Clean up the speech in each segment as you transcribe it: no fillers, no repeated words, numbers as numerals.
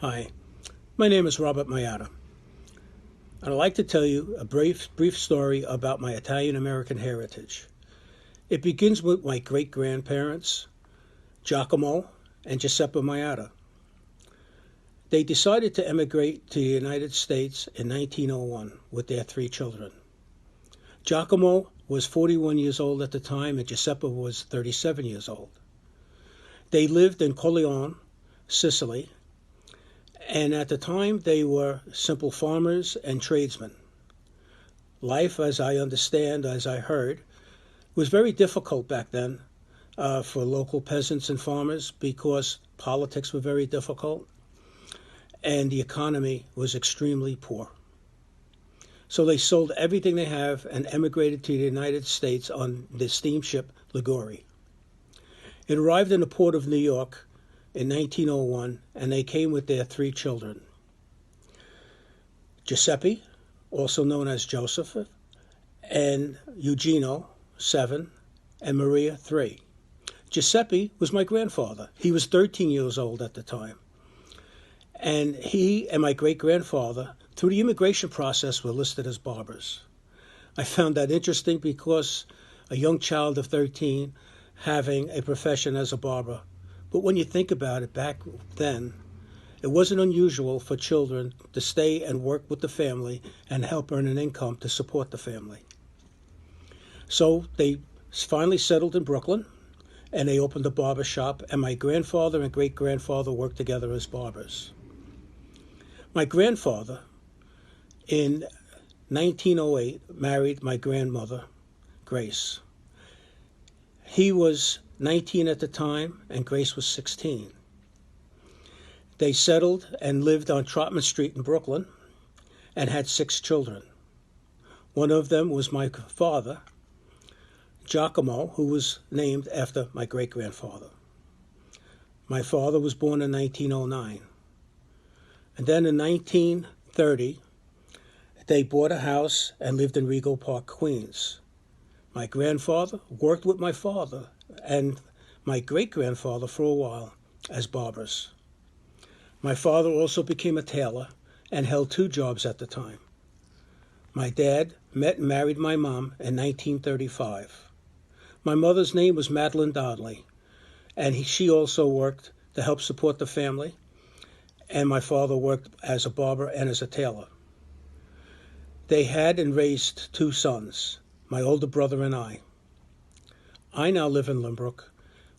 Hi, my name is Robert Miatta. I'd like to tell you a brief story about my Italian-American heritage. It begins with my great-grandparents, Giacomo and Giuseppe Miatta. They decided to emigrate to the United States in 1901 with their 3 children. Giacomo was 41 years old at the time and Giuseppe was 37 years old. They lived in Corleone, Sicily, and at the time they were simple farmers and tradesmen. Life, as I understand, as I heard, was very difficult back then for local peasants and farmers because politics were very difficult and the economy was extremely poor. So they sold everything they have and emigrated to the United States on the steamship Liguori. It arrived in the port of New York in 1901, and they came with their 3 children. Giuseppe, also known as Joseph, and Eugenio, 7, and Maria, 3. Giuseppe was my grandfather. He was 13 years old at the time. And he and my great-grandfather, through the immigration process, were listed as barbers. I found that interesting because a young child of 13 having a profession as a barber. But when you think about it, back then, it wasn't unusual for children to stay and work with the family and help earn an income to support the family. So they finally settled in Brooklyn, and they opened a barber shop, and my grandfather and great-grandfather worked together as barbers. My grandfather, in 1908, married my grandmother, Grace. He was 19 at the time, and Grace was 16. They settled and lived on Trotman Street in Brooklyn and had 6 children. One of them was my father, Giacomo, who was named after my great-grandfather. My father was born in 1909. And then in 1930, they bought a house and lived in Regal Park, Queens. My grandfather worked with my father and my great-grandfather for a while as barbers. My father also became a tailor and held 2 jobs at the time. My dad met and married my mom in 1935. My mother's name was Madeline Donnelly, and she also worked to help support the family, and my father worked as a barber and as a tailor. They had and raised 2 sons, my older brother and I. I now live in Lynbrook,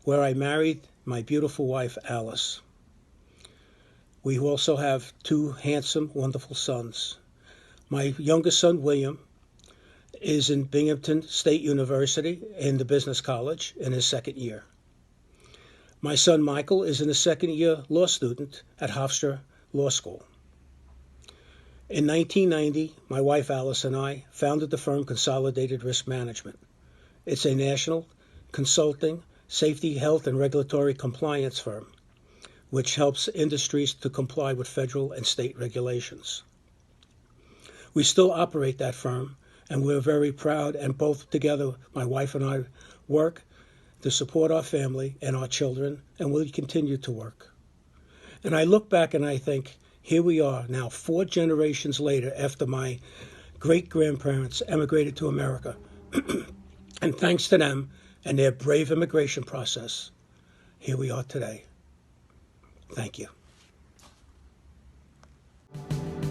where I married my beautiful wife, Alice. We also have 2 handsome, wonderful sons. My youngest son, William, is in Binghamton State University in the Business College in his 2nd year. My son, Michael, is in the 2nd year law student at Hofstra Law School. In 1990, my wife Alice and I founded the firm Consolidated Risk Management. It's a national consulting, safety, health, and regulatory compliance firm, which helps industries to comply with federal and state regulations. We still operate that firm, and we're very proud, and both together, my wife and I, work to support our family and our children, and we'll continue to work. And I look back and I think, here we are now 4 generations later after my great-grandparents emigrated to America. And thanks to them and their brave immigration process, here we are today. Thank you.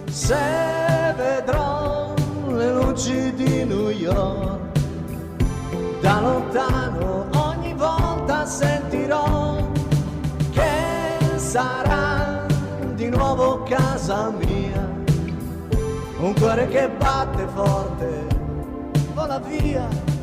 Se vedrò le luci di New York, da lontano ogni volta sentirò che sarà di nuovo casa mia, un cuore che batte forte, vola via.